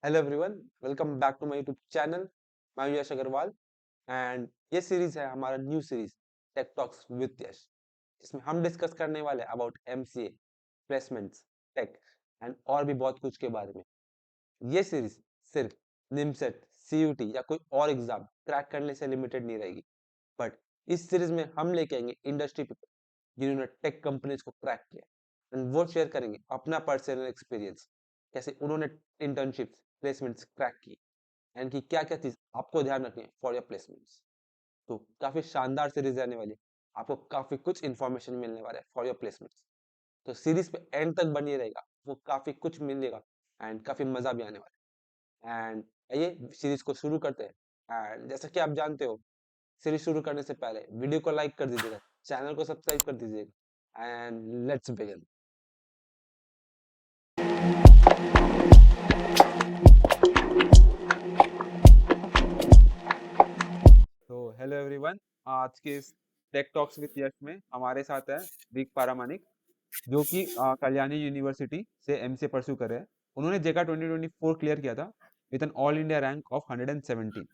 Hello everyone, welcome back to my YouTube channel. मैं Yash Agrawal and ये series है हमारा new series tech talks with Yash, जिसमें हम डिस्कस करने वाले हैं about MCA, placements, tech and और भी बहुत कुछ के बारे में। ये सीरीज सिर्फ निमसेट, सीयूटी या कोई और एग्जाम क्रैक करने से लिमिटेड नहीं रहेगी, बट इस सीरीज में हम लेके आएंगे इंडस्ट्री पीपल जिन्होंने टेक कंपनीज को क्रैक किया एंड वो शेयर करेंगे अपना पर्सनल एक्सपीरियंस, कैसे उन्होंने इंटर्नशिप्स, प्लेसमेंट्स क्रैक की एंड कि क्या क्या चीज आपको ध्यान रखनी है फॉर योर प्लेसमेंट्स। तो काफी शानदार सीरीज रहने वाली है, आपको काफी कुछ इंफॉर्मेशन मिलने वाला है फॉर योर प्लेसमेंट्स। तो सीरीज पे एंड तक बनी रहेगा, वो काफी कुछ मिलेगा एंड काफी मजा भी आने वाला है। एंड ये सीरीज को शुरू करते हैं एंड जैसा कि आप जानते हो, सीरीज शुरू करने से पहले वीडियो को लाइक कर दीजिएगा, चैनल को सब्सक्राइब कर दीजिएगा एंड लेट्स बिगिन। तो हेलो एवरीवन, आज के इस टेक टॉक्स विद यश में हमारे साथ है रिक पारामानिक, जो कि कल्याणी यूनिवर्सिटी से एमसीए परस्यू कर रहे हैं। उन्होंने जेका 2024 क्लियर किया था with an all India rank of 117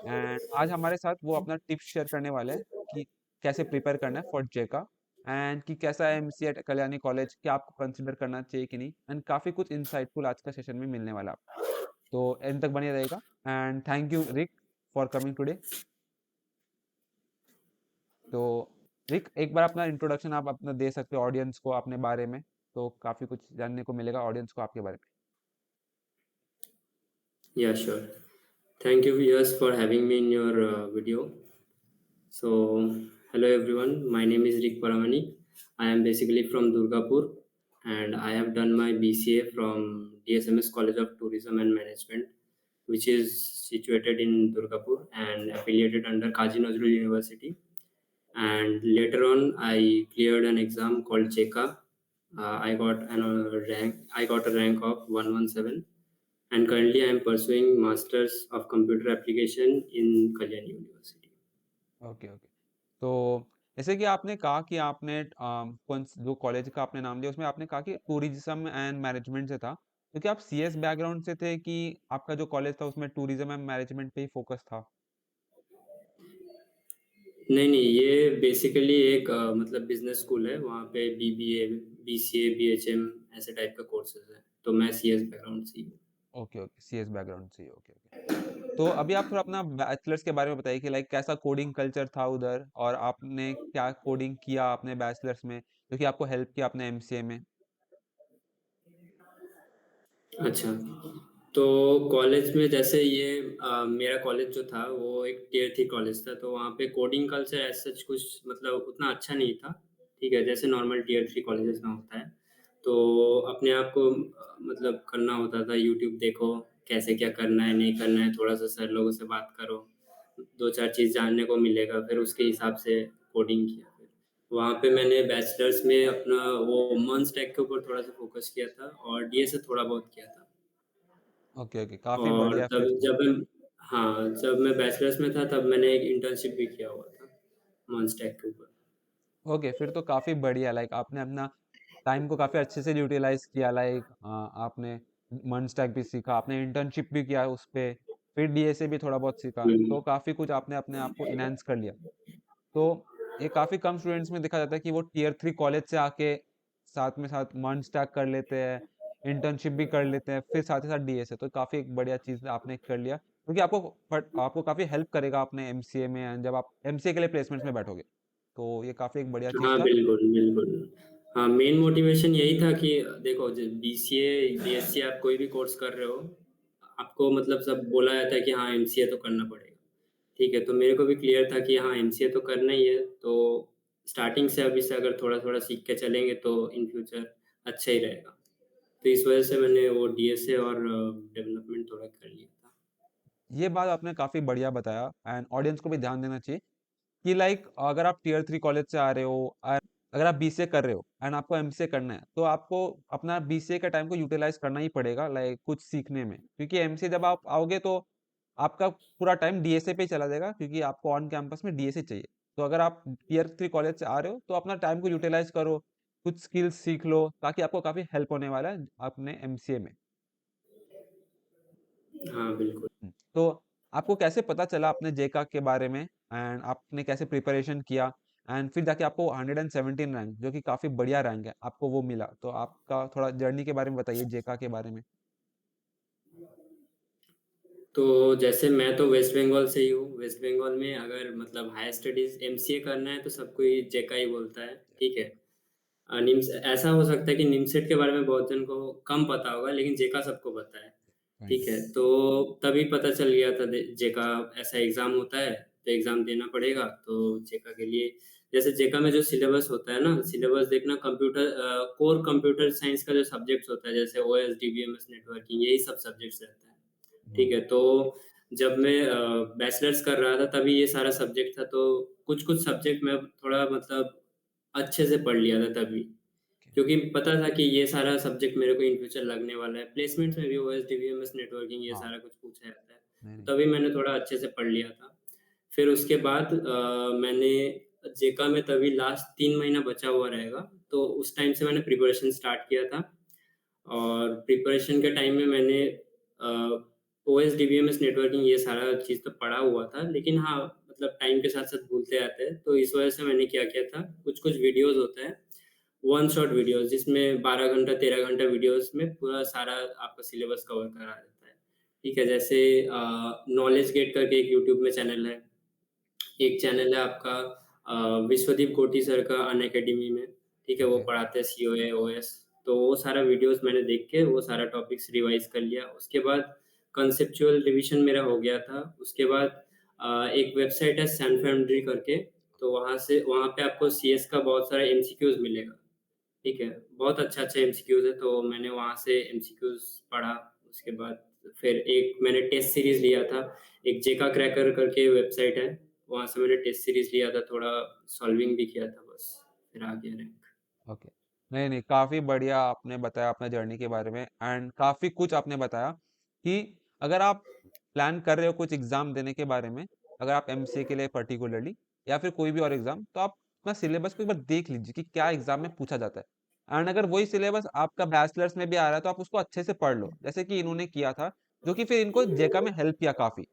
and आज हमारे साथ वो अपना टिप्स शेयर करने वाले हैं कि कैसे प्रिपेयर करना है फॉर जेका एंड कि कैसा है एमसीए एट कल्याणी कॉलेज, क्या आपको कंसिडर करना चाहिए कि नहीं, एंड काफ़ी कुछ इंसाइटफुल आज का सेशन में मिलने वाला है आपको। तो एंड तक बने रहेगा and thank you Rick for coming today. तो रिक, एक बार अपना इंट्रोडक्शन आप अपना दे सकते हो ऑडियंस को अपने बारे में, तो काफ़ी कुछ जानने को मिलेगा ऑडियंस को आपके बारे में। Yeah, sure. Thank you, Yas, for having me in your video. So, hello everyone. My name is Rick Paramani. I am basically from Durgapur, and I have done my BCA from DSMS College of Tourism and Management, which is situated in Durgapur and affiliated under Kazi Nazrul University. And later on, I cleared an exam called CHECA. I got rank. I got a rank of 117, and currently I am pursuing Masters of Computer Application in Kalyan University. Okay okay. तो जैसे कि आपने कहा कि आपने जो college का आपने नाम लिया उसमें आपने कहा कि टूरिज्म एंड मैनेजमेंट से था, तो क्या आप सीएस बैकग्राउंड से थे कि आपका जो कॉलेज था उसमें टूरिज्म एंड मैनेजमेंट पे ही फोकस था? नहीं नहीं, ये बेसिकली एक मतलब बिजनेस स्कूल है। वहाँ पे बीबीए, बीसीए, बीएचएम ऐसे टाइप का कोर्सेज है। तो मैं सीएस बैकग्राउंड से ही हूँ। ओके ओके, सीएस बैकग्राउंड से, ओके ओके। तो अभी आप थोड़ा अपना बैचलर्स के बारे में बताइए कि लाइक कैसा कोडिंग कल्चर था उधर, और आपने क्या कोडिंग किया अपने बैचलर्स में जो कि आपको हेल्प किया अपने एमसीए में। अच्छा, तो कॉलेज में जैसे ये मेरा कॉलेज जो था वो एक टियर थ्री कॉलेज था, तो वहाँ पे कोडिंग कल्चर एज सच कुछ मतलब उतना अच्छा नहीं था। ठीक है, जैसे नॉर्मल टियर थ्री कॉलेजेस में होता है। तो अपने आप को मतलब करना होता था, यूट्यूब देखो कैसे क्या करना है नहीं करना है, थोड़ा सा सर लोगों से बात करो, दो चार चीज़ जानने को मिलेगा, फिर उसके हिसाब से कोडिंग किया। फिर वहाँ पे मैंने बैचलर्स में अपना वो मन स्टैक के ऊपर थोड़ा सा फोकस किया था और डीएस से थोड़ा बहुत किया था। ओके ओके, काफी और बढ़िया तब फिर तो। जब मैं हाँ, जब मैं बैचलर्स में था तब मैंने एक इंटर्नशिप भी किया हुआ था मॉन्स्टैक के ऊपर। ओके, फिर तो काफी बढ़िया, लाइक आपने अपना टाइम को काफी अच्छे से यूटिलाइज किया, लाइक आपने मन स्टैक भी सीखा, आपने इंटर्नशिप भी किया उस पे, फिर डीएसए भी थोड़ा बहुत सीखा, हुँ। तो काफी कुछ आपने अपने आप को इनहेंस कर लिया। तो ये काफी कम स्टूडेंट्स में देखा जाता है कि वो टियर थ्री कॉलेज से आके साथ में साथ मन स्टैक कर लेते हैं, इंटर्नशिप भी कर लेते हैं, फिर साथ ही साथ डीएसए, तो काफी एक बढ़िया चीज आपने कर लिया, क्योंकि आपको बट आपको काफी हेल्प करेगा अपने एमसीए में and जब आप एमसीए के लिए प्लेसमेंट्स में बैठोगे, तो ये काफी एक बढ़िया चीज हाँ, था। बिल्कुल, बिल्कुल। हाँ, मेन मोटिवेशन यही था कि देखो ज बीसीए, बीएससी आप कोई भी कोर्स कर रहे हो, आपको मतलब सब बोला जाता है कि हाँ, एमसीए तो करना पड़ेगा। ठीक है, तो मेरे को भी क्लियर था कि हाँ, एमसीए तो करना ही है, तो स्टार्टिंग से अभी से अगर थोड़ा-थोड़ा सीख के चलेंगे तो इन फ्यूचर अच्छा ही रहेगा। तो इस वजह से मैंने वो डीएसए और डेवलपमेंट थोड़ा कर लिया था। ये बात आपने काफी बढ़िया बताया एंड ऑडियंस को भी ध्यान देना चाहिए कि लाइक अगर आप टियर थ्री कॉलेज से आ रहे हो और अगर आप बीसीए कर रहे हो एंड आपको एमसीए करना है, तो आपको अपना बीसीए का टाइम को यूटिलाइज करना ही पड़ेगा, लाइक कुछ सीखने में, क्योंकि एमसीए जब आप आओगे तो आपका पूरा टाइम डीएसए पे ही चला जाएगा, क्योंकि आपको ऑन कैंपस में डीएसए चाहिए। तो अगर आप टियर थ्री कॉलेज से आ रहे हो तो अपना टाइम को यूटिलाइज करो, कुछ स्किल्स सीख लो, ताकि आपको काफी हेल्प होने वाला है अपने एमसीए में। हाँ, बिल्कुल। तो आपको कैसे पता चला अपने जेका के बारे में एंड आपने कैसे प्रिपरेशन किया एंड फिर जाके आपको 117 रैंक जो कि काफी बढ़िया रैंक है आपको वो मिला, तो आपका थोड़ा जर्नी के बारे में बताइए जेका के बारे में। तो जैसे मैं तो वेस्ट बंगाल से ही हूँ। वेस्ट बंगाल में अगर मतलब हायर स्टडीज एमसीए करना है तो सब कोई जेका ही बोलता है, ठीक है। निम्स ऐसा हो सकता है कि निमसेट के बारे में बहुत जन को कम पता होगा, लेकिन जेका सबको पता है, राइट। ठीक है। तो तभी पता चल गया था जेका ऐसा एग्जाम होता है, तो एग्जाम देना पड़ेगा। तो जेका के लिए जैसे जेका में जो सिलेबस होता है ना, सिलेबस देखना, कंप्यूटर कोर कंप्यूटर साइंस का जो सब्जेक्ट्स होता है जैसे ओएस डीबीएमएस नेटवर्किंग, यही सब सब्जेक्ट्स रहता है, ठीक हम्म, है। तो जब मैं बैचलर्स कर रहा था तभी ये सारा सब्जेक्ट था, तो कुछ कुछ सब्जेक्ट मैं थोड़ा मतलब अच्छे से पढ़ लिया था तभी, okay, क्योंकि पता था कि ये सारा सब्जेक्ट मेरे को इन फ्यूचर लगने वाला है। प्लेसमेंट्स में भी ओएस डीबीएमएस नेटवर्किंग ये हाँ। सारा कुछ पूछा जाता है, नहीं तो नहीं। तभी मैंने थोड़ा अच्छे से पढ़ लिया था। फिर उसके बाद मैंने जेका में तभी लास्ट 3 महीना बचा हुआ रहेगा, तो उस टाइम से मैंने प्रिपरेशन स्टार्ट किया था। और प्रिपरेशन के टाइम में मैंने ओएस डीबीएमएस नेटवर्किंग ये सारा चीज़ तो पढ़ा हुआ था, लेकिन हाँ मतलब टाइम के साथ साथ भूलते आते हैं, तो इस वजह से मैंने क्या किया था, कुछ कुछ वीडियोस होता है, वन शॉट वीडियोस, जिसमें 12 घंटा 13 घंटा वीडियोस में पूरा सारा आपका सिलेबस कवर करा देता है, ठीक है। जैसे नॉलेज गेट करके एक यूट्यूब में चैनल है, एक चैनल है आपका विश्वदीप कोटी सर का अनअकैडमी में, ठीक है, वो ओके। पढ़ाते हैं सीओए ओएस। तो वो सारा वीडियोस मैंने देख के वो सारा टॉपिक्स रिवाइज कर लिया। उसके बाद कंसेप्चुअल रिवीजन मेरा हो गया था। उसके बाद एक वेबसाइट है सैन फाउंड्री करके, तो वहाँ पे आपको सीएस का बहुत सारा एमसीक्यूज मिलेगा, ठीक है। बहुत अच्छा-अच्छा एमसीक्यूज़ है, तो मैंने वहाँ से एमसीक्यूज़ पढ़ा। उसके बाद फिर एक मैंने टेस्ट सीरीज़ लिया था। एक जेका क्रैकर करके वेबसाइट है, वहाँ से मैंने टेस्ट सीरीज़ लिया था, थोड़ा सॉल्विंग भी किया था बस, फिर आ गया रैंक। ओके। नहीं नहीं, काफी बढ़िया आपने बताया अपने जर्नी के बारे में एंड काफी कुछ आपने बताया कि अगर आप प्लान कर रहे हो कुछ एग्जाम देने के बारे में, अगर आप एमसीए के लिए पर्टिकुलरली या फिर कोई भी और एग्जाम, तो आप अपना सिलेबस को एक बार देख लीजिए कि क्या एग्जाम में पूछा जाता है एंड अगर वही सिलेबस आपका बैचलर्स में भी आ रहा है तो आप उसको अच्छे से पढ़ लो जैसे कि इन्होंने किया था, जो कि फिर इनको जेका में हेल्प किया काफी।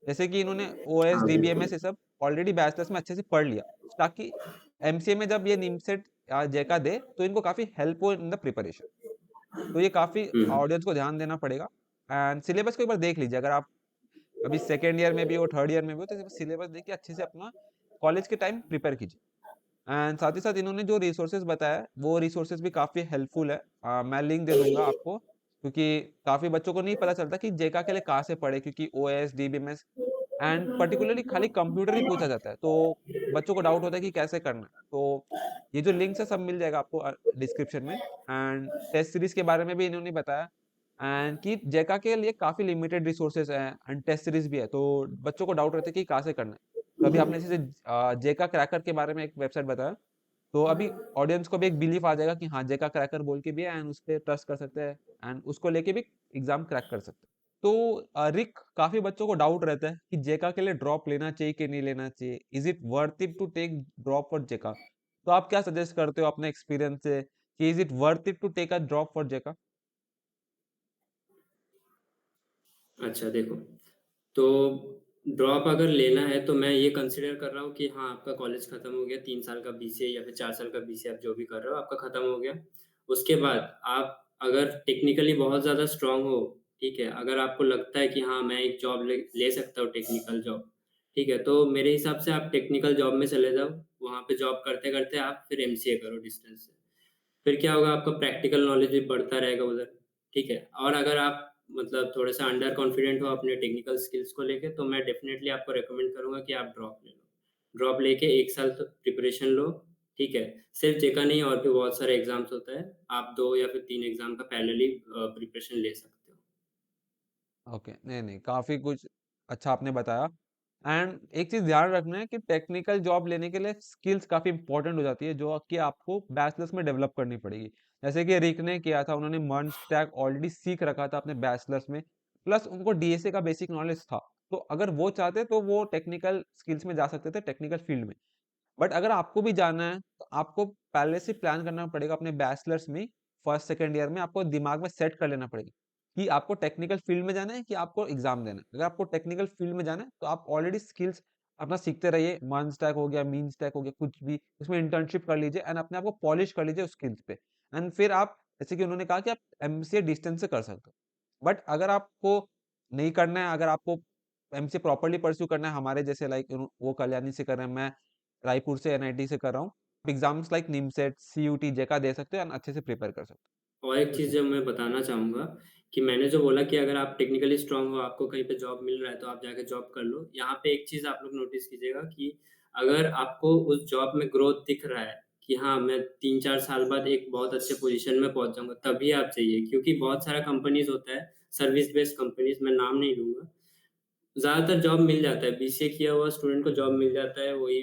जैसे कि इन्होंने ओएस हाँ, डीबीएमएस बिल्कुल। ये सब ऑलरेडी बैचलर्स में अच्छे से पढ़ लिया, ताकि एमसीए में जब ये निमसेट जेका दे तो इनको काफी हेल्प हो इन द प्रिपरेशन। तो ये काफी हुँ। ऑडियंस को ध्यान देना पड़ेगा एंड सिलेबस को एक बार देख लीजिए। अगर आप अभी सेकेंड ईयर में भी हो थर्ड ईयर में भी हो तो सिलेबस देखिए अच्छे से अपना कॉलेज के टाइम प्रिपेयर कीजिए। एंड साथ ही साथ इन्होंने जो रिसोर्सेज बताया वो रिसोर्सेज भी काफी हेल्पफुल है। मैं लिंक दे दूंगा आपको, क्योंकि काफी बच्चों को नहीं पता चलता कि जेका के लिए कहाँ से पढ़े, क्योंकि ओएस डीबीएमएस एंड पर्टिकुलरली खाली कंप्यूटर ही पूछा जाता है, तो बच्चों को डाउट होता है कि कैसे करना है। तो ये जो लिंक्स है सब मिल जाएगा आपको डिस्क्रिप्शन में। एंड टेस्ट सीरीज के बारे में भी इन्होंने बताया एंड कि जेका के लिए काफी लिमिटेड रिसोर्सेज हैं एंड टेस्ट सीरीज भी है, तो बच्चों को डाउट रहता है कि कहाँ से करना है। तो अभी आपने जैसे जेका क्रैकर के बारे में एक वेबसाइट बताया, तो अभी ऑडियंस को भी एक बिलीफ आ जाएगा कि हाँ जेका क्रैकर बोल के भी है एंड उस पर ट्रस्ट कर सकते हैं एंड उसको लेके भी एग्जाम क्रैक कर सकते हैं। तो रिक, काफी बच्चों को डाउट रहता है कि जेका के लिए ड्रॉप लेना चाहिए कि नहीं लेना चाहिए, is it worth it to take drop for JECA. तो आप क्या सजेस्ट करते हो अपने एक्सपीरियंस से कि is it worth it to take a drop for JECA. अच्छा देखो, तो ड्रॉप अगर लेना है तो मैं ये कंसीडर कर रहा हूँ कि हाँ, आपका कॉलेज खत्म हो गया, 3 साल का बीसीए या फिर 4 साल का बीसीए आप जो भी कर रहे हो आपका खत्म हो गया। उसके बाद आप अगर टेक्निकली बहुत ज़्यादा स्ट्रांग हो, ठीक है, अगर आपको लगता है कि हाँ मैं एक जॉब ले सकता हूँ टेक्निकल जॉब, ठीक है, तो मेरे हिसाब से आप टेक्निकल जॉब में चले जाओ। वहाँ पे जॉब करते करते आप फिर एमसीए करो डिस्टेंस से। फिर क्या होगा, आपका प्रैक्टिकल नॉलेज भी बढ़ता रहेगा उधर, ठीक है। और अगर आप मतलब थोड़ा-सा अंडर कॉन्फिडेंट हो अपने टेक्निकल स्किल्स को लेके, तो मैं डेफ़िनेटली आपको रिकमेंड करूँगा कि आप ड्रॉप ले लो। ड्रॉप लेके 1 साल तक प्रिपरेशन लो, ठीक है। सिर्फ़ जेईई नहीं, और भी बहुत सारे एग्ज़ाम्स होता है। आप 2 या फिर 3 एग्ज़ाम का पैरेलली प्रिपरेशन ले सकते हो। ओके, नहीं नहीं, काफी कुछ अच्छा आपने बताया एंड एक चीज ध्यान रखना है कि टेक्निकल जॉब लेने के लिए स्किल्स काफी इंपॉर्टेंट हो जाती है जो कि आपको बैचलर्स में डेवलप करनी पड़ेगी। जैसे कि रिक ने किया था, उन्होंने मर्ज स्टैक ऑलरेडी सीख रखा था अपने बैचलर्स में, प्लस उनको डीएसए का बेसिक नॉलेज था। तो अगर वो चाहते तो वो टेक्निकल स्किल्स में जा सकते थे, टेक्निकल फील्ड में। बट अगर आपको भी जाना है तो आपको पहले से प्लान करना पड़ेगा अपने बैचलर्स में, फर्स्ट सेकेंड ईयर में आपको दिमाग में सेट कर लेना पड़ेगा कि आपको टेक्निकल फील्ड में जाना है कि आपको एग्ज़ाम देना है। अगर आपको टेक्निकल फील्ड में जाना है, तो आप ऑलरेडी स्किल्स अपना सीखते रहिए, वन स्टैक हो गया, मीन स्टैक हो गया, कुछ भी उसमें इंटर्नशिप कर लीजिए एंड अपने आप को पॉलिश कर लीजिए उस स्किल्स पे। एंड फिर आप जैसे कि उन्होंने कहा कि आप एमसीए डिस्टेंस से कर सकते हो। बट अगर आपको नहीं करना है, अगर आपको एमसीए प्रॉपर्ली परस्यू करना है हमारे जैसे लाइक वो कल्याणी से कर रहे हैं, मैं रायपुर से एनआईटी से कर रहा हूँ। एग्ज़ाम्स लाइक निमसेट, सीयूटी, जेका दे सकते हो एंड अच्छे से प्रिपेयर कर सकते और एक हो। चीज़ ऐसे। जो मैं बताना चाहूँगा कि मैंने जो बोला कि अगर आप टेक्निकली स्ट्रांग हो, आपको कहीं पे जॉब मिल रहा है, तो आप जाके जॉब कर लो। यहाँ पे एक चीज़ आप लोग नोटिस कीजिएगा कि अगर आपको उस जॉब में ग्रोथ दिख रहा है कि हाँ, मैं 3-4 साल बाद एक बहुत अच्छे पोज़ीशन में पहुँच जाऊँगा, तभी आप जाइए। क्योंकि बहुत सारा कंपनीज़ होता है, सर्विस बेस्ड कंपनीज़, मैं नाम नहीं लूँगा। ज़्यादातर जॉब मिल जाता है, बीसीए किया हुआ स्टूडेंट को जॉब मिल जाता है वही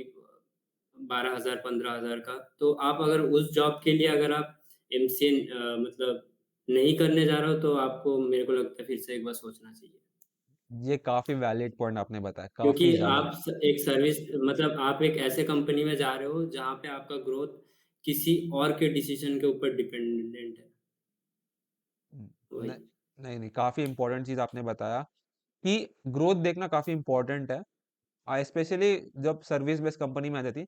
12,000 15,000 का। तो आप अगर उस जॉब के लिए अगर आप एमसीए मतलब नहीं करने जा रहे हो तो आपको मेरे को लगता है फिर से एक बार सोचना चाहिए। ये काफ़ी वैलिड पॉइंट आपने बताया, क्योंकि काफ़ी ज़्यादा। आप स एक सर्विस मतलब आप एक ऐसे कंपनी में जा रहे हो जहाँ पे आपका ग्रोथ किसी और के डिसीज़न के ऊपर डिपेंडेंट है। हुँ, वही। न नहीं, नहीं, काफ़ी इम्पोर्टेंट चीज़ आपने बताया कि ग्रोथ देखना काफ़ी इम्पोर्टेंट है। स्पेशली जब सर्विस बेस्ड कंपनी में आ जाती है।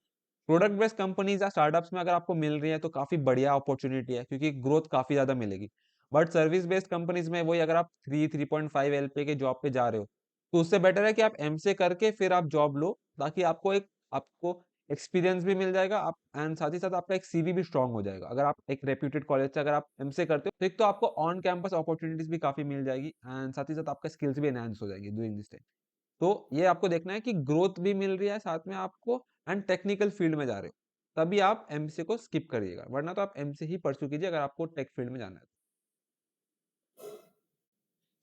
प्रोडक्ट बेस्ड कंपनीज़ या स्टार्टअप्स में अगर आपको मिल रही है तो काफ़ी बढ़िया अपॉर्च्युनिटी है क्योंकि ग्रोथ काफ़ी ज़्यादा मिलेगी। बट सर्विस बेस्ड कंपनीज़ में वही अगर आप 3.5 एलपीए के जॉब पे जा रहे हो, तो उससे बेटर है कि आप एमसीए करके फिर आप जॉब लो ताकि आपको एक्सपीरियंस भी मिल जाएगा आप एंड साथ ही साथ आपका एक सीवी भी स्ट्रॉन्ग हो जाएगा। अगर आप एक रेप्यूटेड कॉलेज से अगर आप एमसीए करते हो, तो एक तो आपको ऑन कैंपस अपॉर्च्युनिटीज़ भी काफ़ी मिल जाएगी एंड साथ ही साथ आपका स्किल्स भी एनहांस हो जाएगी डूइंग दिस टाइम। तो ये आपको देखना है कि ग्रोथ भी मिल रही है साथ में आपको एंड टेक्निकल फील्ड में जा रहे हो। तभी आप एमसीए को स्किप करिएगा, वरना तो आप एमसीए ही परस्यू कीजिए अगर आपको टेक फील्ड में जाना है।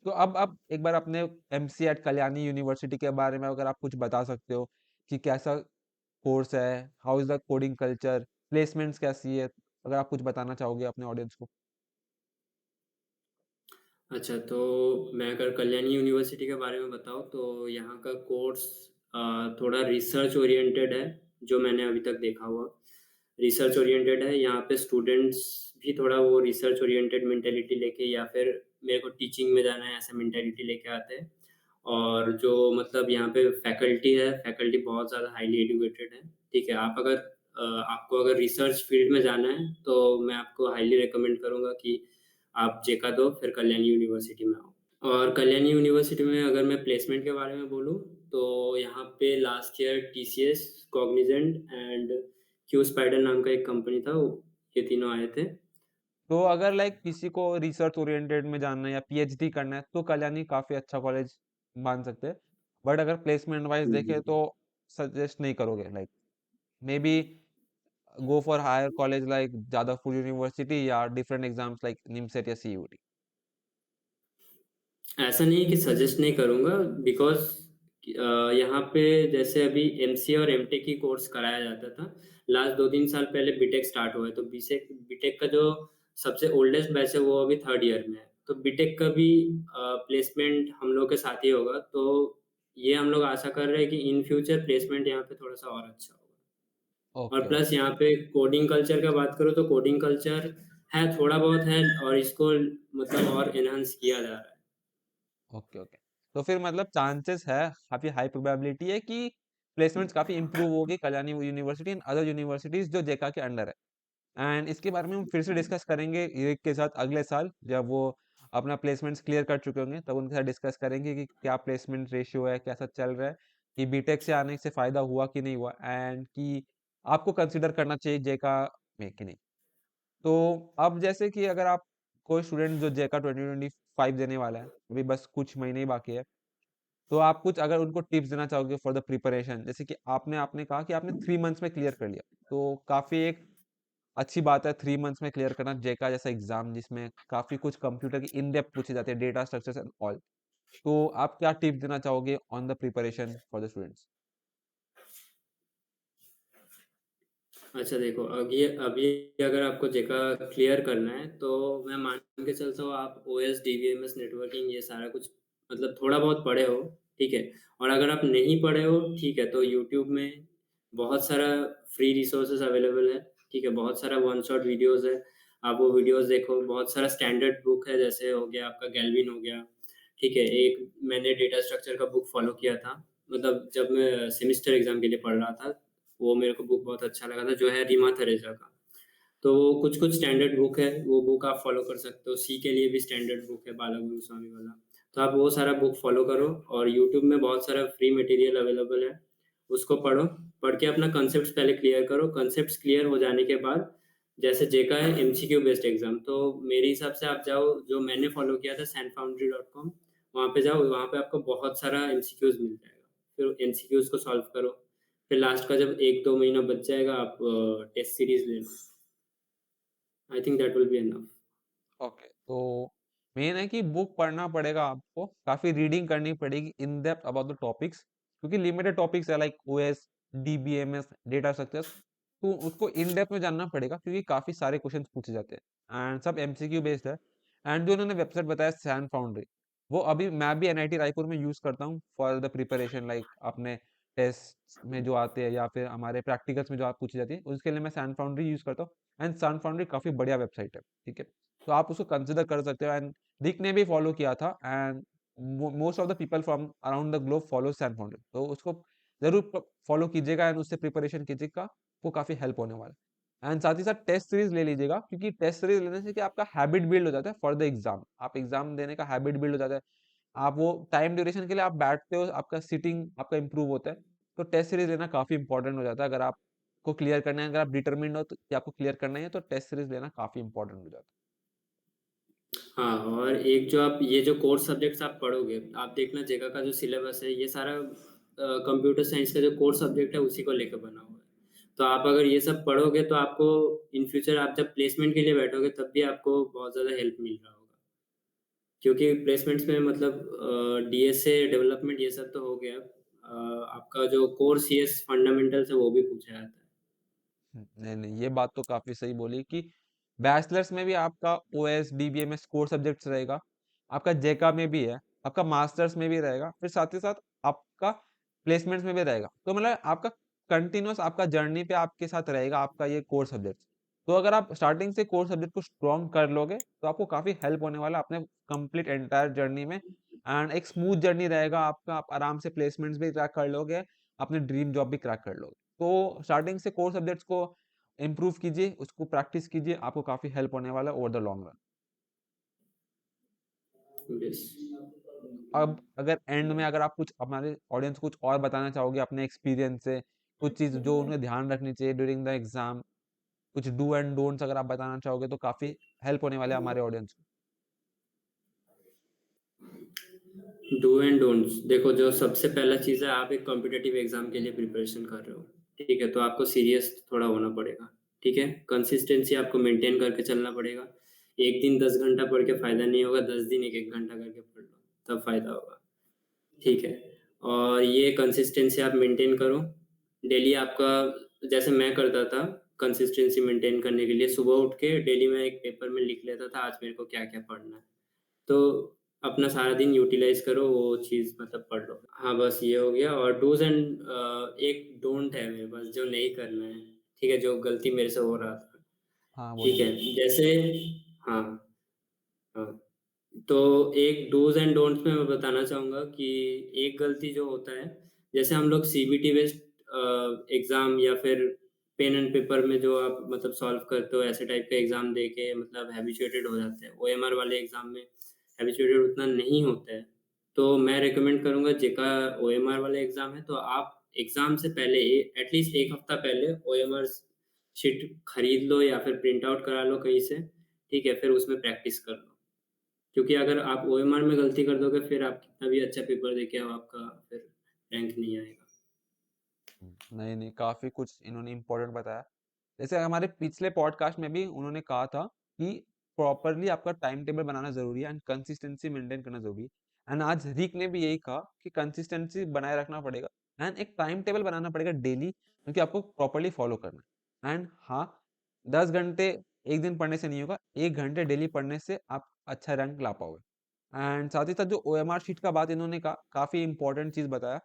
तो अब आप एक बार अपने एमसीए एट कल्याणी यूनिवर्सिटी के बारे में अगर आप कुछ बता सकते हो कि कैसा कोर्स है, how is the coding culture, placements कैसी है? अगर आप कुछ बताना चाहोगे अपने ऑडियंस को? अच्छा, तो मैं अगर कल्याणी यूनिवर्सिटी के बारे में बताऊँ तो यहाँ का कोर्स थोड़ा रिसर्च ओरिएंटेड है, जो मैंने अभी तक देखा हुआ। रिसर्च ओरिएंटेड है, यहाँ पे स्टूडेंट्स भी थोड़ा वो रिसर्च ओरिएंटेड मेंटालिटी लेके या फिर मेरे को टीचिंग में जाना है ऐसा मेंटालिटी लेके आते हैं। और जो मतलब यहाँ पे फैकल्टी है, फैकल्टी बहुत ज़्यादा हाइली एजुकेटेड है, ठीक है? आप अगर आपको अगर रिसर्च फील्ड में जाना है, तो मैं आपको हाइली रिकमेंड करूँगा कि आप जेका दो, फिर कल्याणी यूनिवर्सिटी में आओ। और कल्याणी यूनिवर्सिटी में अगर मैं प्लेसमेंट के बारे में बोलूँ, तो यहाँ पे last year TCS, Cognizant and Q spider नाम का एक कंपनी था, ये तीनों आए थे। तो अगर लाइक किसी को रिसर्च ओरिएंटेड में जानना है या पीएचडी करना है, तो कल्याणी काफ़ी अच्छा कॉलेज मान सकते हैं। बट अगर प्लेसमेंट वाइज़ हुँ, देखें हुँ। तो सजेस्ट नहीं करोगे like maybe go for higher college like Jadavpur university या डिफरेंट एग्जाम्स लाइक निमसेट या सीयूटी। ऐसा नहीं है कि सजेस्ट नहीं करूँगा बिकॉज़ यहाँ पे जैसे अभी एमसीए और एमटेक की कोर्स कराया जाता था। लास्ट 2-3 साल पहले बीटेक स्टार्ट हुआ है, तो बीटेक का जो सबसे ओल्डेस्ट बैच है वो अभी 3rd ईयर में है। तो बीटेक का भी प्लेसमेंट हम लोग के साथ ही होगा, तो ये हम लोग आशा कर रहे हैं कि इन फ्यूचर प्लेसमेंट यहाँ पे थोड़ा-सा और अच्छा होगा। और ओके, प्लस ओके, यहाँ पे कोडिंग कल्चर का बात करूँ तो कोडिंग कल्चर है, थोड़ा बहुत है और इसको मतलब और एनहांस किया जा रहा है। Okay, okay. तो फिर मतलब चांसेस है, काफ़ी हाई प्रोबेबिलिटी है कि प्लेसमेंट्स काफ़ी इंप्रूव होगी Kalyani university and other universities जो जेका के अंडर है। एंड इसके बारे में हम फिर से डिस्कस करेंगे ईरिक के साथ अगले साल जब वो अपना प्लेसमेंट्स क्लियर कर चुके होंगे, तब उनके साथ डिस्कस करेंगे कि क्या प्लेसमेंट रेशियो है, कैसा चल रहा है, कि बीटेक से आने से फ़ायदा हुआ कि नहीं हुआ एंड कि आपको कंसीडर करना चाहिए जेका में कि नहीं। तो अब जैसे कि अगर आप कोई स्टूडेंट जो जेका 2025 देने वाला है, अभी बस कुछ महीने ही बाकी है, तो आप कुछ अगर उनको टिप्स देना चाहोगे फॉर द प्रिपरेशन, जैसे कि आपने आपने कहा कि आपने 3 मंथ्स में क्लियर कर लिया, तो काफ़ी एक अच्छी बात है 3 मंथ्स में क्लियर करना जेका जैसा एग्जाम जिसमें काफ़ी कुछ कंप्यूटर की इन डेप्थ पूछे जाते हैं, डेटा स्ट्रक्चर्स एंड ऑल। तो आप क्या टिप्स देना चाहोगे on the preparation for the students? अच्छा देखो, अभी अगर आपको जेका क्लियर करना है, तो मैं मान के चलता हूँ आप ओएस, डीबीएमएस, नेटवर्किंग ये सारा कुछ मतलब थोड़ा बहुत पढ़े हो, ठीक है? और अगर आप नहीं पढ़े हो, ठीक है, तो यूट्यूब में बहुत सारा फ्री रिसोर्सेज़ अवेलेबल है, ठीक है? बहुत सारा वन शॉट वीडियोज़ है। आप वो वीडियोस देखो। बहुत सारा स्टैंडर्ड बुक है, जैसे हो गया आपका गैल्विन हो गया, ठीक है। एक मैंने डेटा स्ट्रक्चर का बुक फॉलो किया था, मतलब जब मैं सेमेस्टर एग्जाम के लिए पढ़ रहा था, वो मेरे को बुक बहुत अच्छा लगा था, जो है रीमा थेरेसा का। तो वो कुछ-कुछ स्टैंडर्ड बुक है, वो बुक आप फ़ॉलो कर सकते हो। सी के लिए भी स्टैंडर्ड बुक है, बाला गुरुस्वामी वाला। तो आप वो सारा बुक फ़ॉलो करो, और यूट्यूब में बहुत सारा फ्री मटेरियल अवेलेबल है, उसको पढ़ो। पढ़ के अपना कॉन्सेप्ट्स पहले क्लियर करो। कॉन्सेप्ट्स क्लियर हो जाने के बाद, जैसे जेईई है एमसीक्यू बेस्ड एग्ज़ाम, तो मेरे हिसाब से आप जाओ, जो मैंने फ़ॉलो किया था sandfoundry.com, वहाँ पे जाओ, वहाँ पे आपको बहुत सारा एमसीक्यूज़ मिल जाएगा। फिर एमसीक्यूज़ को सॉल्व करो। फिर लास्ट का जब 1-2 महीना बच जाएगा, आप टेस्ट सीरीज़ ले लो। I think that will be enough. Okay, तो मेन है कि बुक पढ़ना पड़ेगा आपको, काफी रीडिंग करनी पड़ेगी in depth about the topics, क्योंकि लिमिटेड टॉपिक्स है like OS, DBMS, data structures, तो उसको इन डेप्थ में जानना पड़ेगा क्योंकि काफी सारे क्वेश्चंस पूछे जाते हैं एंड सब एमसीक्यू बेस्ड है। एंड जो उन्होंने वेबसाइट बताया सैन फाउंड्री, वो अभी मैं भी एनआईटी रायपुर में यूज करता हूँ फॉर द प्रिपरेशन, लाइक अपने टेस्ट में जो आते हैं या फिर हमारे प्रैक्टिकल्स में जो आप पूछी जाती है उसके लिए मैं सैन फाउंड्री यूज करता हूँ। एंड सैन फाउंड्री काफी बढ़िया वेबसाइट है, ठीक है, तो आप उसको कंसिडर कर सकते हो। एंड रिक ने भी फॉलो किया था and most of the people from around the globe follow Sanfoundry, तो उसको जरूर फॉलो कीजिएगा एंड उससे प्रिपरेशन कीजिएगा, वो काफी हेल्प होने वाला है। एंड साथ ही साथ टेस्ट सीरीज ले लीजिएगा, क्योंकि टेस्ट सीरीज लेने से क्या आपका हैबिट बिल्ड हो जाता है फॉर द एग्जाम, आप एग्जाम देने का हैबिट बिल्ड हो जाता है, आप वो टाइम ड्यूरेशन के लिए आप बैठते हो, आपका सीटिंग आपका इंप्रूव होता है। तो टेस्ट सीरीज लेना काफी इंपॉर्टेंट हो जाता है, अगर आपको क्लियर करना है, अगर आप डिटरमिन्ड हो तो कि आपको क्लियर करना है, तो टेस्ट सीरीज लेना काफी इंपॉर्टेंट हो जाता हाँ, और एक जो आप ये जो कोर सब्जेक्ट्स आप पढ़ोगे, आप देखना जेका का जो सिलेबस है, ये सारा कंप्यूटर साइंस का जो कोर सब्जेक्ट है उसी को लेकर बना हुआ है। तो आप अगर ये सब पढ़ोगे तो आपको इन फ्यूचर आप जब प्लेसमेंट के लिए बैठोगे तब भी आपको बहुत ज़्यादा हेल्प मिल रहा होगा। क्योंकि प्लेसमेंट्स में मतलब डीएसए डेवलपमेंट ये सब तो हो गया। आपका जो कोर सीएस फंडामेंटल्स है वो भी पूछा जाता है। नहीं नहीं, ये बात तो काफी सही बोली कि बैचलर्स में भी आपका ओएस डीबीएमएस कोर सब्जेक्ट्स रहेगा, आपका जेका में भी है, आपका मास्टर्स में भी रहेगा, फिर साथ ही साथ आपका प्लेसमेंट्स में भी रहेगा, तो मतलब आपका कंटिन्यूअस आपका जर्नी पे आपके साथ रहेगा आपका ये कोर सब्जेक्ट। तो अगर आप स्टार्टिंग से कोर सब्जेक्ट को स्ट्रॉन्ग कर लोगे तो आपको काफी हेल्प होने वाला है अपने कंप्लीट एंटायर जर्नी में, एंड एक स्मूथ जर्नी रहेगा आपका, आप आराम से प्लेसमेंट्स भी क्रैक कर लोगे, अपने ड्रीम जॉब भी क्रैक कर लोगे। तो स्टार्टिंग से कोर सब्जेक्ट्स को इम्प्रूव कीजिए, उसको प्रैक्टिस कीजिए, आपको काफी हेल्प होने वाला है over the long run. Yes. अब अगर एंड में अगर आप कुछ हमारे ऑडियंस को कुछ और बताना चाहोगे अपने एक्सपीरियंस से, कुछ चीज जो उन्हें ध्यान रखनी चाहिए ड्यूरिंग द एग्जाम, कुछ डू एंड डोंट्स अगर आप बताना चाहोगे तो काफी हेल्प होने वाले हैं हमारे ऑडियंस को। डू एंड डोंट्स, देखो, जो सबसे पहला चीज़ है, आप एक कॉम्पिटिटिव एग्जाम के लिए प्रिपरेशन कर रहे हो, ठीक है, तो आपको सीरियस थोड़ा होना पड़ेगा, ठीक है। कंसिस्टेंसी आपको मेंटेन करके चलना पड़ेगा। एक दिन 10 घंटा पढ़ के फायदा नहीं होगा, 10 दिन एक एक घंटा करके पढ़ लो, तब फायदा होगा, ठीक है। और ये कंसिस्टेंसी आप मेंटेन करो। डेली आपका, जैसे मैं करता था, कंसिस्टेंसी मेंटेन करने के लिए सुबह उठ के डेली मैं एक पेपर में लिख लेता था आज मेरे को क्या क्या पढ़ना है। तो अपना सारा दिन यूटिलाइज करो, वो चीज़ मतलब पढ़ लो। हाँ, बस ये हो गया। और डूज एंड एक डोंट है मेरे पास, जो नहीं करना है, ठीक है, जो गलती मेरे से हो रहा था, हाँ ठीक बोलिए। है, जैसे, हाँ, हाँ, तो एक डूज एंड डोंट्स में मैं बताना चाहूँगा कि एक गलती जो होता है, जैसे हम लोग सीबीटी बेस्ड एग्ज़ाम या फिर पेन एंड पेपर में जो आप मतलब सॉल्व करते हो, ऐसे टाइप का एग्ज़ाम दे के मतलब हैबिचुएटेड हो जाते हैं। ओएमआर वाले एग्ज़ाम में हैबिचुएटेड उतना नहीं होता है। तो मैं रिकमेंड करूँगा, जेका ओएमआर वाले एग्ज़ाम है, तो आप एग्ज़ाम से पहले एटलीस्ट 1 हफ्ता पहले ओएमआर शीट खरीद लो या फिर प्रिंट आउट करा लो कहीं से, ठीक है? फिर उसमें प्रैक्टिस कर लो। क्योंकि अगर आप ओएमआर में गलती कर दोगे, फिर आप कितना भी अच्छा पेपर देके आओ, आपका फिर रैंक नहीं आएगा। नहीं नहीं, काफी कुछ इन्होंने इम्पोर्टेंट बताया। जैसे हमारे पिछले पॉडकास्ट में भी उन्होंने कहा था कि प्रॉपरली आपका टाइम टेबल बनाना जरूरी है एंड कंसिस्टेंसी मेंटेन करना जरूरी है, एंड आज रिक ने भी यही कहा कि कंसिस्टेंसी बनाए रखना पड़ेगा एंड एक टाइम टेबल बनाना पड़ेगा डेली, क्योंकि आपको प्रॉपरली फॉलो करना है। एंड हाँ, 10 घंटे एक दिन पढ़ने से नहीं होगा, 1 घंटे डेली पढ़ने से आप अच्छा रैंक ला पाओगे। एंड साथ ही साथ जो ओएमआर शीट का बात इन्होंने कहा, काफी इंपॉर्टेंट चीज बताया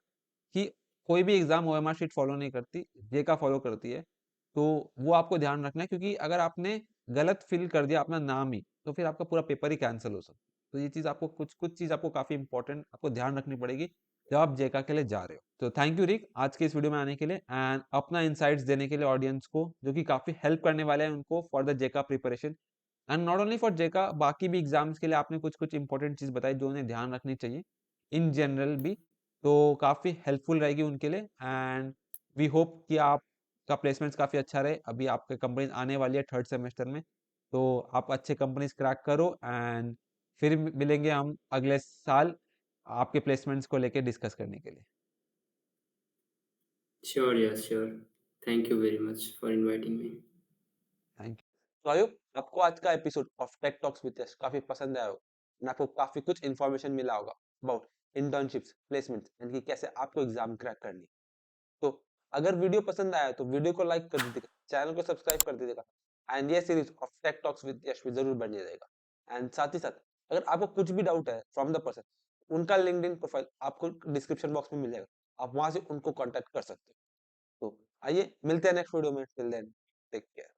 कि कोई भी एग्जाम ओएमआर शीट फॉलो नहीं करती, जे का फॉलो करती है। तो वो आपको ध्यान रखना है, क्योंकि अगर आपने गलत फिल कर दिया अपना नाम ही, तो फिर आपका पूरा पेपर ही कैंसिल हो सकता है। तो ये चीज़ आपको कुछ चीज़ आपको काफ़ी इंपॉर्टेंट आपको ध्यान रखनी पड़ेगी जब आप जेका के लिए जा रहे हो। तो थैंक यू रिक आज के इस वीडियो में आने के लिए एंड अपना इनसाइट्स देने के लिए ऑडियंस को, जो कि काफ़ी हेल्प करने वाले हैं उनको फॉर द जेका preparation and not only for जेका, बाकी भी एग्जाम्स के लिए आपने कुछ इंपॉर्टेंट चीज़ बताई जो उन्हें ध्यान रखनी चाहिए इन जनरल भी, तो काफ़ी हेल्पफुल रहेगी उनके लिए एंड वी होप कि आपका प्लेसमेंट्स काफ़ी अच्छा रहे। अभी आपके कंपनी आने वाली है थर्ड सेमेस्टर में, तो आप अच्छे कंपनीज क्रैक करो एंड फिर मिलेंगे हम अगले साल आपके प्लेसमेंट्स को लेके डिस्कस करने के लिए। Sure, yes, sure. Thank you very much for inviting me. Thank you. तो आई होप आपको आज का episode of tech talks with Yash काफी पसंद आया होगा और आपको काफी कुछ इन्फॉर्मेशन मिला होगा अबाउट इंटर्नशिप्स, प्लेसमेंट्स एंड कि कैसे आपको एग्जाम क्रैक करनी। तो अगर वीडियो पसंद आया तो वीडियो को लाइक कर दीजिएगा, चैनल को सब्सक्राइब कर दीजिएगा एंड ये series of tech talks with Yash भी जरूर बने रहेगा। एंड साथ ही साथ अगर आपको कुछ भी डाउट है फ्रॉम द पर्सन, उनका लिंक्डइन प्रोफाइल आपको डिस्क्रिप्शन बॉक्स में मिल जाएगा, आप वहां से उनको कांटेक्ट कर सकते हो। तो आइए मिलते हैं नेक्स्ट वीडियो में, टिल देन टेक केयर।